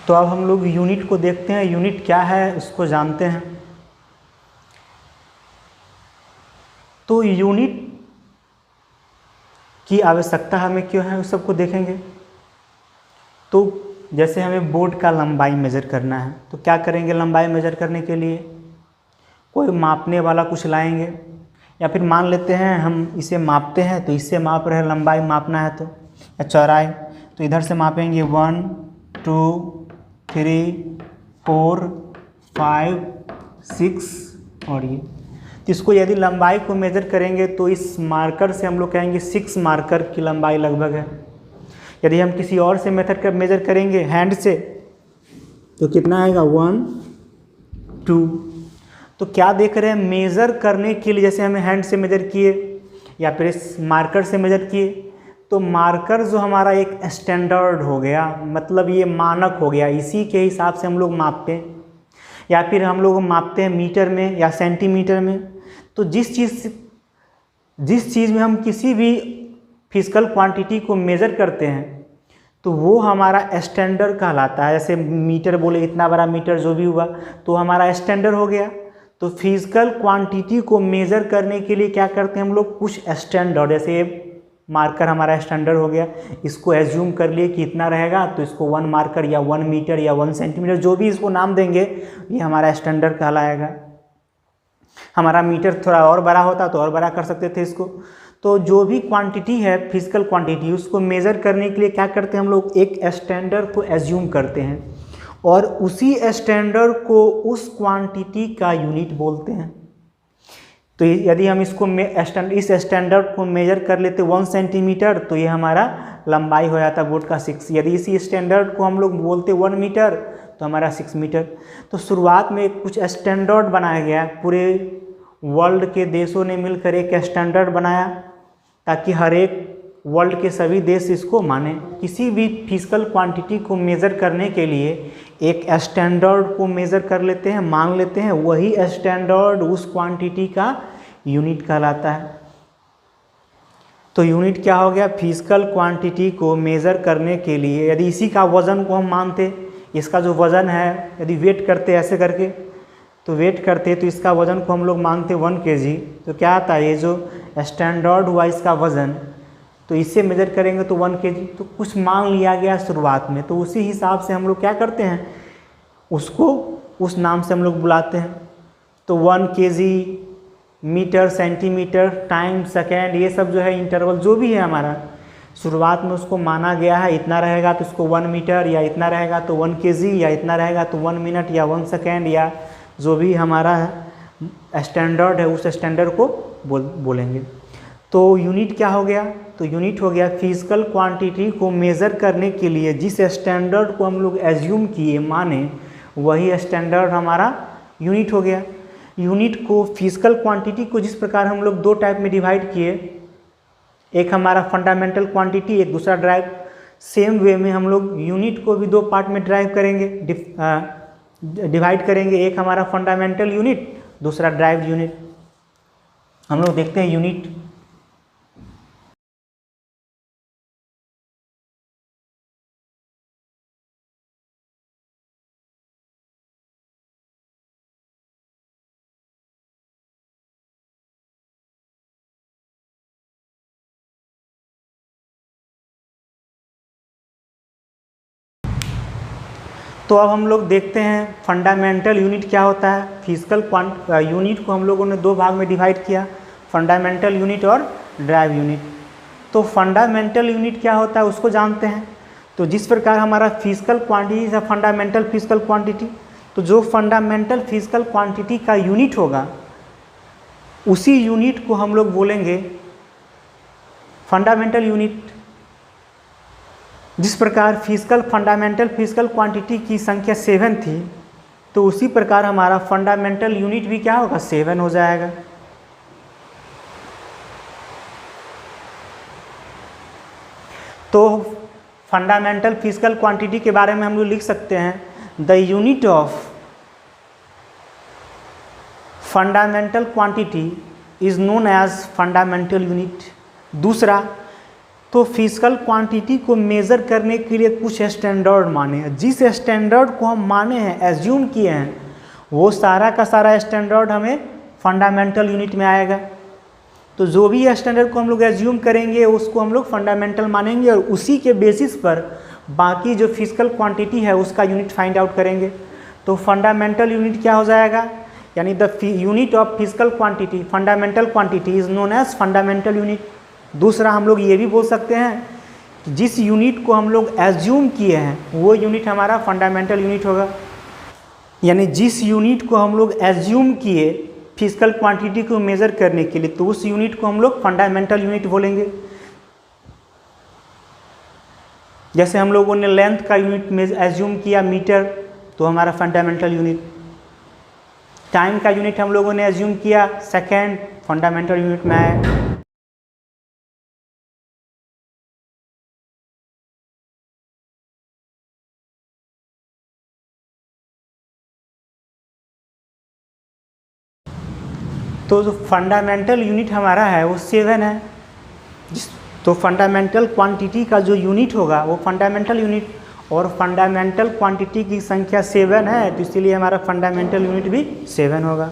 तो अब हम लोग यूनिट को देखते हैं, यूनिट क्या है उसको जानते हैं। तो यूनिट की आवश्यकता हमें क्यों है उस सबको देखेंगे। तो जैसे हमें बोर्ड का लंबाई मेज़र करना है तो क्या करेंगे, लंबाई मेज़र करने के लिए कोई मापने वाला कुछ लाएंगे, या फिर मान लेते हैं हम इसे मापते हैं तो इससे माप रहे हैं, लंबाई मापना है तो, या चौड़ाई तो इधर से मापेंगे 1 2 3 4 5 6 और ये। तो इसको यदि लंबाई को मेज़र करेंगे तो इस मार्कर से हम लोग कहेंगे 6 मार्कर की लंबाई लगभग है। यदि हम किसी और से मेथड कर मेज़र करेंगे हैंड से तो कितना आएगा 1 2। तो क्या देख रहे हैं, मेज़र करने के लिए जैसे हमें हैंड से मेज़र किए या फिर इस मार्कर से मेज़र किए, तो मार्कर जो हमारा एक स्टैंडर्ड हो गया, मतलब ये मानक हो गया, इसी के हिसाब से हम लोग मापते हैं, या फिर हम लोग मापते हैं मीटर में या सेंटीमीटर में। तो जिस चीज़ में हम किसी भी फिजिकल क्वांटिटी को मेज़र करते हैं तो वो हमारा स्टैंडर्ड कहलाता है। जैसे मीटर बोले, इतना बड़ा मीटर जो भी हुआ तो हमारा स्टैंडर्ड हो गया। तो फिजिकल क्वांटिटी को मेज़र करने के लिए क्या करते हैं हम लोग, कुछ स्टैंडर्ड, जैसे मार्कर हमारा स्टैंडर्ड हो गया, इसको एज्यूम कर लिए कि इतना रहेगा तो इसको 1 मार्कर या 1 मीटर या 1 सेंटीमीटर जो भी इसको नाम देंगे ये हमारा स्टैंडर्ड कहलाएगा। हमारा मीटर थोड़ा और बड़ा होता तो और बड़ा कर सकते थे इसको। तो जो भी क्वांटिटी है फिजिकल क्वांटिटी, उसको मेज़र करने के लिए क्या करते हैं हम लोग, एक स्टैंडर्ड को एज्यूम करते हैं और उसी स्टैंडर्ड को उस क्वांटिटी का यूनिट बोलते हैं। तो यदि हम इसको इस स्टैंडर्ड को मेज़र कर लेते 1 सेंटीमीटर तो ये हमारा लंबाई हो जाता बोर्ड का 6। यदि इसी स्टैंडर्ड को हम लोग बोलते 1 मीटर तो हमारा 6 मीटर। तो शुरुआत में कुछ स्टैंडर्ड बनाया गया, पूरे वर्ल्ड के देशों ने मिलकर एक स्टैंडर्ड बनाया ताकि हर एक वर्ल्ड के सभी देश इसको माने। किसी भी फिजिकल क्वांटिटी को मेज़र करने के लिए एक स्टैंडर्ड को मेज़र कर लेते हैं, मान लेते हैं, वही स्टैंडर्ड उस क्वांटिटी का यूनिट कहलाता है। तो यूनिट क्या हो गया, फिजिकल क्वांटिटी को मेज़र करने के लिए यदि इसी का वज़न को हम मानते, इसका जो वज़न है यदि वेट करते ऐसे करके तो वेट करते तो इसका वज़न को हम लोग मानते 1 kg, तो क्या आता है ये जो स्टैंडर्ड हुआ इसका वज़न, तो इससे मेज़र करेंगे तो 1 kg। तो कुछ मान लिया गया शुरुआत में, तो उसी हिसाब से हम लोग क्या करते हैं, उसको उस नाम से हम लोग बुलाते हैं। तो 1 kg, metre, centimetre, time, second, ये सब जो है इंटरवल जो भी है हमारा शुरुआत में उसको माना गया है, इतना रहेगा तो इसको 1 मीटर, या इतना रहेगा तो 1 kg, या इतना रहेगा तो 1 मिनट या 1 सेकेंड, या जो भी हमारा है स्टैंडर्ड है उस स्टैंडर्ड को बोलेंगे। तो यूनिट क्या हो गया, तो यूनिट हो गया फिजिकल क्वांटिटी को मेज़र करने के लिए जिस स्टैंडर्ड को हम लोग एज्यूम किए माने वही स्टैंडर्ड हमारा यूनिट हो गया। यूनिट को, फिजिकल क्वांटिटी को जिस प्रकार हम लोग 2 टाइप में डिवाइड किए, एक हमारा फंडामेंटल क्वांटिटी, एक दूसरा ड्राइव, सेम वे में हम लोग यूनिट को भी 2 पार्ट में ड्राइव करेंगे, डिवाइड करेंगे। एक हमारा फंडामेंटल यूनिट, दूसरा ड्राइव यूनिट। हम लोग देखते हैं यूनिट। तो अब हम लोग देखते हैं फंडामेंटल यूनिट क्या होता है। फिजिकल यूनिट को हम लोगों ने 2 भाग में डिवाइड किया, फंडामेंटल यूनिट और ड्राइव यूनिट। तो फंडामेंटल यूनिट क्या होता है उसको जानते हैं। तो जिस प्रकार हमारा फिजिकल क्वांटिटी है फंडामेंटल फिजिकल क्वांटिटी, तो जो फंडामेंटल फिजिकल क्वांटिटी का यूनिट होगा उसी यूनिट को हम लोग बोलेंगे फंडामेंटल यूनिट। जिस प्रकार फंडामेंटल फिजिकल क्वांटिटी की संख्या 7 थी, तो उसी प्रकार हमारा फंडामेंटल यूनिट भी क्या होगा, 7 हो जाएगा। तो फंडामेंटल फिजिकल क्वांटिटी के बारे में हम लोग लिख सकते हैं, the unit of fundamental quantity is known as fundamental unit. दूसरा, तो फिजिकल क्वांटिटी को मेज़र करने के लिए कुछ स्टैंडर्ड माने हैं, जिस स्टैंडर्ड को हम माने हैं, एज्यूम किए हैं, वो सारा का सारा स्टैंडर्ड हमें फंडामेंटल यूनिट में आएगा। तो जो भी स्टैंडर्ड को हम लोग एज्यूम करेंगे उसको हम लोग फंडामेंटल मानेंगे और उसी के बेसिस पर बाकी जो फिजिकल क्वांटिटी है उसका यूनिट फाइंड आउट करेंगे। तो फंडामेंटल यूनिट क्या हो जाएगा, यानी the unit of physical quantity, fundamental quantity is known as fundamental unit. दूसरा हम लोग ये भी बोल सकते हैं जिस यूनिट को हम लोग एज्यूम किए हैं वो यूनिट हमारा फंडामेंटल यूनिट होगा। यानी जिस यूनिट को हम लोग एज्यूम किए फिजिकल क्वांटिटी को मेज़र करने के लिए, तो उस यूनिट को हम लोग फंडामेंटल यूनिट बोलेंगे। जैसे हम लोगों ने लेंथ का यूनिट में एज्यूम किया मीटर, तो हमारा फंडामेंटल यूनिट। टाइम का यूनिट हम लोगों ने एज्यूम किया सेकेंड, फंडामेंटल यूनिट में आया। तो जो फंडामेंटल यूनिट हमारा है वो 7 है। तो फंडामेंटल क्वांटिटी का जो यूनिट होगा वो फंडामेंटल यूनिट, और फंडामेंटल क्वांटिटी की संख्या 7 है, तो इसीलिए हमारा फंडामेंटल यूनिट भी 7 होगा।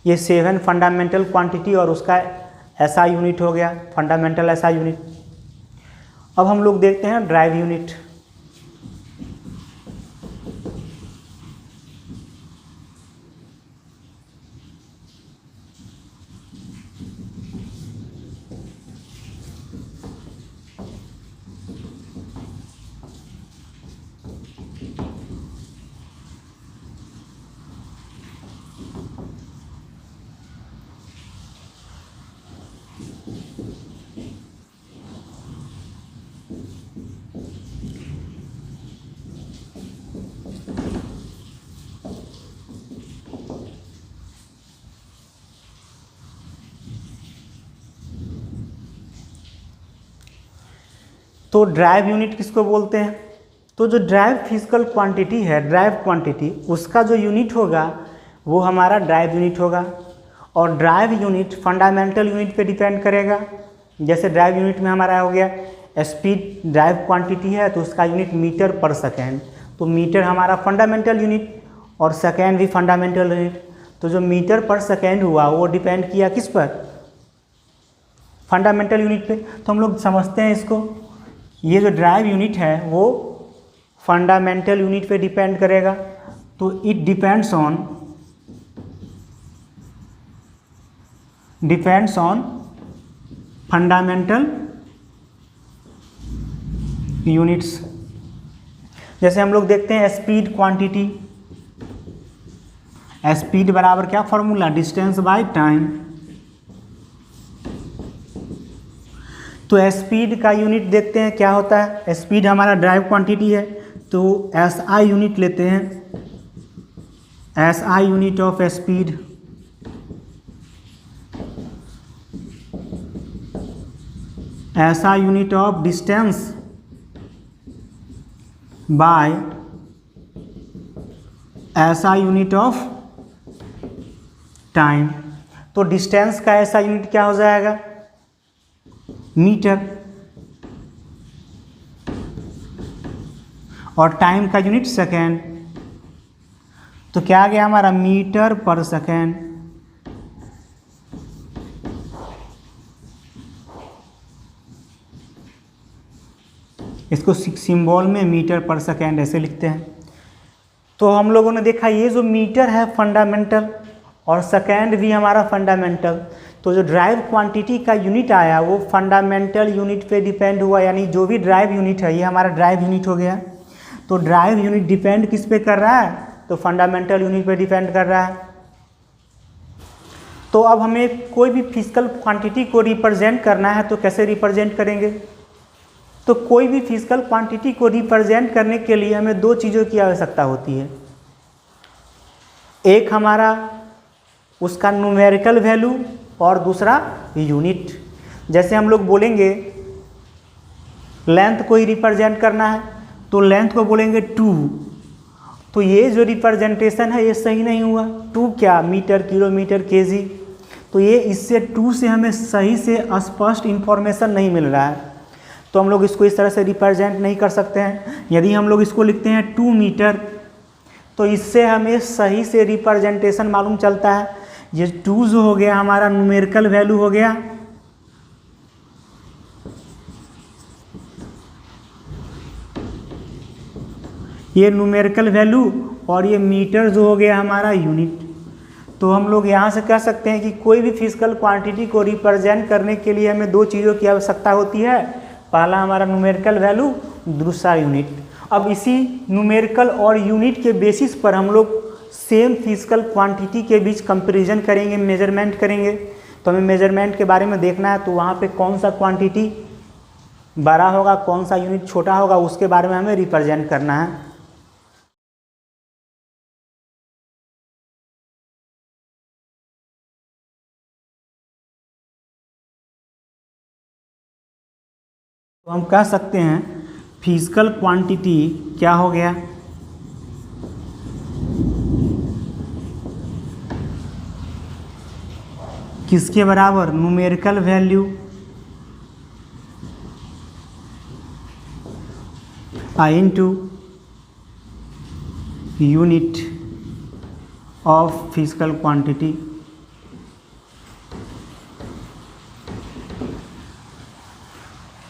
ये 7 फंडामेंटल क्वांटिटी और उसका ऐसा यूनिट हो गया, फंडामेंटल ऐसा यूनिट। अब हम लोग देखते हैं ड्राइव यूनिट। तो ड्राइव यूनिट किसको बोलते हैं? तो जो ड्राइव फिजिकल क्वांटिटी है, ड्राइव क्वांटिटी, उसका जो यूनिट होगा वो हमारा ड्राइव यूनिट होगा। और ड्राइव यूनिट फंडामेंटल यूनिट पे डिपेंड करेगा। जैसे ड्राइव यूनिट में हमारा हो गया स्पीड, ड्राइव क्वांटिटी है तो उसका यूनिट मीटर पर सेकेंड, तो मीटर हमारा फंडामेंटल यूनिट और सेकेंड भी फंडामेंटल यूनिट। तो जो मीटर पर सेकेंड हुआ वो डिपेंड किया किस पर? फंडामेंटल यूनिट पे। तो हम लोग समझते हैं इसको, ये जो ड्राइव यूनिट है वो फंडामेंटल यूनिट पे डिपेंड करेगा। तो it depends on fundamental units. जैसे हम लोग देखते हैं स्पीड क्वांटिटी, स्पीड बराबर क्या फॉर्मूला, डिस्टेंस बाय टाइम। तो स्पीड का यूनिट देखते हैं क्या होता है। स्पीड हमारा ड्राइव क्वांटिटी है तो SI यूनिट लेते हैं, SI unit of speed. SI unit of distance by SI unit of time. तो डिस्टेंस का SI यूनिट क्या हो जाएगा? मीटर। और टाइम का यूनिट सेकेंड। तो क्या आ गया हमारा? मीटर पर सेकेंड। इसको सिंबल में मीटर पर सेकेंड ऐसे लिखते हैं। तो हम लोगों ने देखा ये जो मीटर है फंडामेंटल और सेकेंड भी हमारा फंडामेंटल। तो जो ड्राइव क्वांटिटी का यूनिट आया वो फंडामेंटल यूनिट पे डिपेंड हुआ, यानी जो भी ड्राइव यूनिट है ये हमारा ड्राइव यूनिट हो गया। तो ड्राइव यूनिट डिपेंड किस पे कर रहा है? तो फंडामेंटल यूनिट पे डिपेंड कर रहा है। तो अब हमें कोई भी फिजिकल क्वांटिटी को रिप्रेजेंट करना है तो कैसे रिप्रेजेंट करेंगे? तो कोई भी फिजिकल क्वांटिटी को रिप्रेजेंट करने के लिए हमें दो चीज़ों की आवश्यकता होती है। एक हमारा उसका न्यूमेरिकल वैल्यू और दूसरा यूनिट। जैसे हम लोग बोलेंगे लेंथ को ही रिप्रेजेंट करना है तो लेंथ को बोलेंगे 2, तो ये जो रिप्रेजेंटेशन है ये सही नहीं हुआ। 2 क्या, मीटर, किलोमीटर, केजी, तो ये इससे 2 से हमें सही से स्पष्ट इंफॉर्मेशन नहीं मिल रहा है, तो हम लोग इसको इस तरह से रिप्रेजेंट नहीं कर सकते हैं। यदि हम लोग इसको लिखते हैं 2 मीटर, तो इससे हमें सही से रिप्रेजेंटेशन मालूम चलता है। ये 2 जो हो गया हमारा न्यूमेरिकल वैल्यू हो गया, ये न्यूमेरिकल वैल्यू, और ये मीटर जो हो गया हमारा यूनिट। तो हम लोग यहाँ से कह सकते हैं कि कोई भी फिजिकल क्वांटिटी को रिप्रेजेंट करने के लिए हमें दो चीज़ों की आवश्यकता होती है। पहला हमारा न्यूमेरिकल वैल्यू, दूसरा यूनिट। अब इसी न्यूमेरिकल और यूनिट के बेसिस पर हम लोग सेम फिजिकल क्वांटिटी के बीच कंपैरिजन करेंगे, मेजरमेंट करेंगे। तो हमें मेजरमेंट के बारे में देखना है, तो वहाँ पे कौन सा क्वांटिटी बड़ा होगा, कौन सा यूनिट छोटा होगा, उसके बारे में हमें रिप्रेजेंट करना है। तो हम कह सकते हैं फिजिकल क्वांटिटी क्या हो गया, किसके बराबर, numerical value into unit of physical quantity.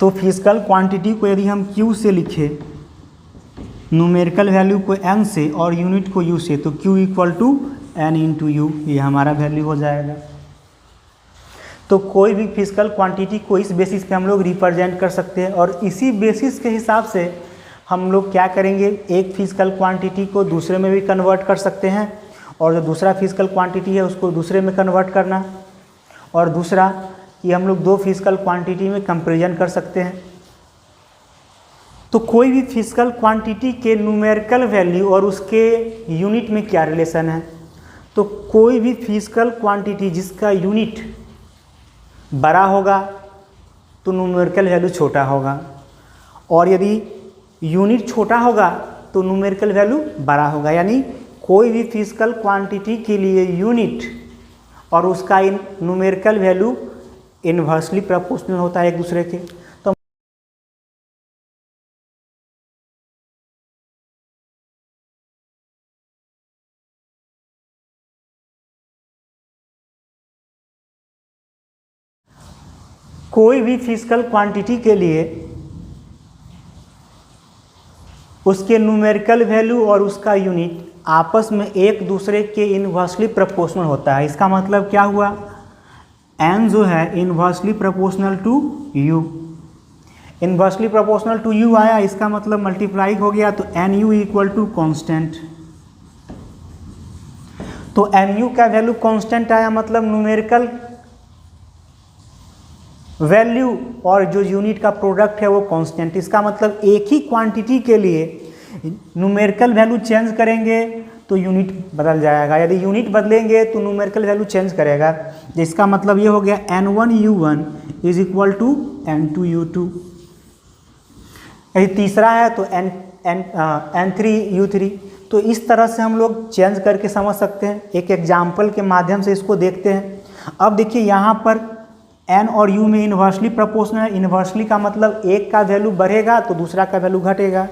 तो फिजिकल क्वांटिटी को यदि हम Q से लिखें, न्यूमेरिकल वैल्यू को N से और यूनिट को U से, तो Q equal to N into u, ये हमारा वैल्यू हो जाएगा। तो कोई भी फिजिकल क्वांटिटी को इस बेसिस पे हम लोग रिप्रेजेंट कर सकते हैं, और इसी बेसिस के हिसाब से हम लोग क्या करेंगे, एक फिजिकल क्वांटिटी को दूसरे में भी कन्वर्ट कर सकते हैं, और जो दूसरा फिजिकल क्वांटिटी है उसको दूसरे में कन्वर्ट करना, और दूसरा ये हम लोग दो फिजिकल क्वांटिटी में कंपैरिजन कर सकते हैं। तो कोई भी फिजिकल क्वांटिटी के न्यूमेरिकल वैल्यू और उसके यूनिट में क्या रिलेशन है, तो कोई भी फिजिकल क्वांटिटी जिसका यूनिट बड़ा होगा तो न्यूमेरिकल वैल्यू छोटा होगा, और यदि यूनिट छोटा होगा तो न्यूमेरिकल वैल्यू बड़ा होगा। यानी कोई भी फिजिकल क्वांटिटी के लिए यूनिट और उसका न्यूमेरिकल वैल्यू इन्वर्सली प्रोपोर्शनल होता है एक दूसरे के। तो कोई भी फिजिकल क्वांटिटी के लिए उसके न्यूमेरिकल वैल्यू और उसका यूनिट आपस में एक दूसरे के इन्वर्सली प्रोपोर्शनल होता है। इसका मतलब क्या हुआ, n जो है inversely proportional to u, inversely proportional to u आया, इसका मतलब मल्टीप्लाई हो गया, तो nu इक्वल टू कॉन्स्टेंट। तो nu का वैल्यू कॉन्स्टेंट आया, मतलब न्यूमेरिकल वैल्यू और जो यूनिट का प्रोडक्ट है वो कांस्टेंट। इसका मतलब एक ही क्वांटिटी के लिए न्यूमेरिकल वैल्यू चेंज करेंगे तो यूनिट बदल जाएगा, यदि यूनिट बदलेंगे तो न्यूमेरिकल वैल्यू चेंज करेगा। जिसका मतलब ये हो गया n1u1 is equal to n2u2। यदि तीसरा है तो n3u3। तो इस तरह से हम लोग चेंज करके समझ सकते हैं। एक एग्जाम्पल के माध्यम से इसको देखते हैं। अब देखिए यहाँ पर n और u में इन्वर्सली प्रोपोर्शनल है। इन्वर्सली का मतलब एक का वैल्यू बढ़ेगा तो दूसरा का वैल्यू घटेगा।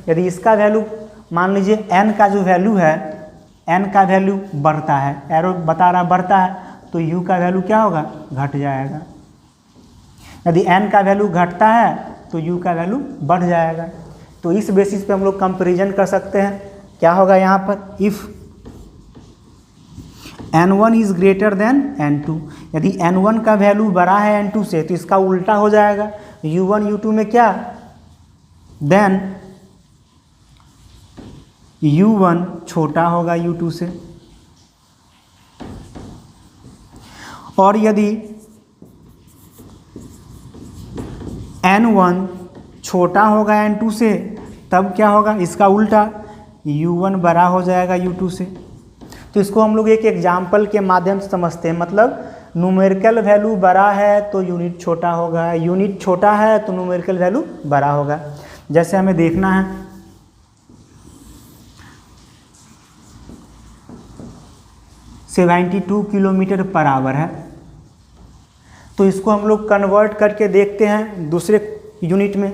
यदि इसका वैल्यू मान लीजिए n का जो वैल्यू है, n का वैल्यू बढ़ता है, एरो बता रहा बढ़ता है, तो u का वैल्यू क्या होगा, घट जाएगा। यदि n का वैल्यू घटता है तो u का वैल्यू बढ़ जाएगा। तो इस बेसिस पे हम लोग कंपैरिजन कर सकते हैं। क्या होगा यहाँ पर, if n1 is greater than n2, यदि n1 का वैल्यू बड़ा है n2 से तो इसका उल्टा हो जाएगा, u1 u2 में क्या, देन u1 छोटा होगा u2 से। और यदि n1 छोटा होगा n2 से तब क्या होगा, इसका उल्टा u1 बड़ा हो जाएगा u2 से। तो इसको हम लोग एक एग्जाम्पल के माध्यम से समझते हैं। मतलब न्यूमेरिकल वैल्यू बड़ा है तो यूनिट छोटा होगा, यूनिट छोटा है तो न्यूमेरिकल वैल्यू बड़ा होगा। जैसे हमें देखना है 72 किलोमीटर पर आवर है, तो इसको हम लोग कन्वर्ट करके देखते हैं दूसरे यूनिट में।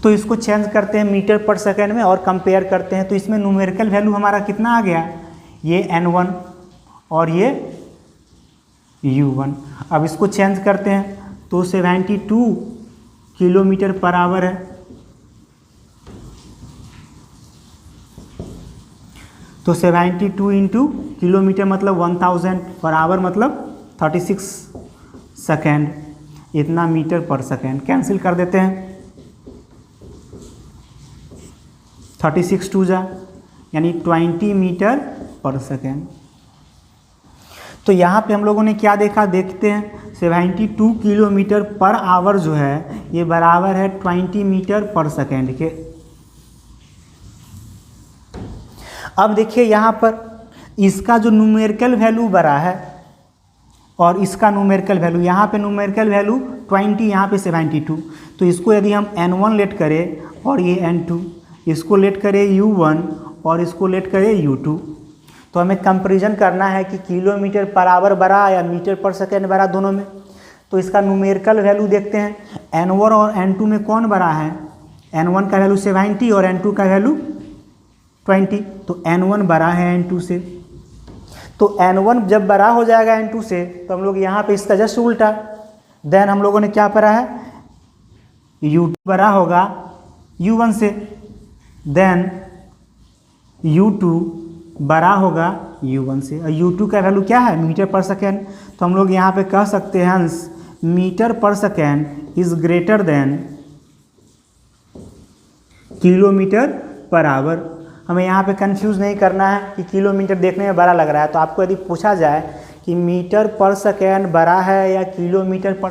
तो इसको चेंज करते हैं मीटर पर सेकेंड में और कंपेयर करते हैं। तो इसमें न्यूमेरिकल वैल्यू हमारा कितना आ गया, ये n1 और ये u1। अब इसको चेंज करते हैं तो 72 किलोमीटर पर आवर है, तो 72 इंटू किलोमीटर मतलब 1000 पर आवर मतलब 36 सेकेंड, इतना मीटर पर सेकेंड। कैंसिल कर देते हैं, 36 टू जा यानी 20 मीटर पर सेकेंड। तो यहाँ पे हम लोगों ने क्या देखा, देखते हैं 72 किलोमीटर पर आवर जो है ये बराबर है 20 मीटर पर सेकेंड के। अब देखिए यहाँ पर इसका जो न्यूमेरिकल वैल्यू बड़ा है और इसका न्यूमेरिकल वैल्यू, यहाँ पे न्यूमेरिकल वैल्यू 20, यहाँ पे 72। तो इसको यदि हम n1 लेट करें और ये n2, इसको लेट करें u1 और इसको लेट करें u2, तो हमें कंपैरिजन करना है कि किलोमीटर पर आवर बड़ा या मीटर पर सेकेंड बड़ा दोनों में। तो इसका न्यूमेरिकल वैल्यू देखते हैं, n1 और n2 में कौन बड़ा है, n1 का वैल्यू 70 और n2 का वैल्यू 20, तो n1 बड़ा है n2 से। तो n1 जब बड़ा हो जाएगा n2 से तो हम लोग यहाँ पे इसका जस्ट उल्टा, देन हम लोगों ने क्या पढ़ा है, u2 बड़ा होगा u1 से, देन u2 बड़ा होगा u1 से। और u2 का वैल्यू क्या है, मीटर पर सेकेंड। तो हम लोग यहाँ पे कह सकते हैं मीटर पर second is greater than kilometre per hour. हमें यहाँ पे कंफ्यूज नहीं करना है कि किलोमीटर देखने में बड़ा लग रहा है। तो आपको यदि पूछा जाए कि मीटर पर सेकेंड बड़ा है या किलोमीटर पर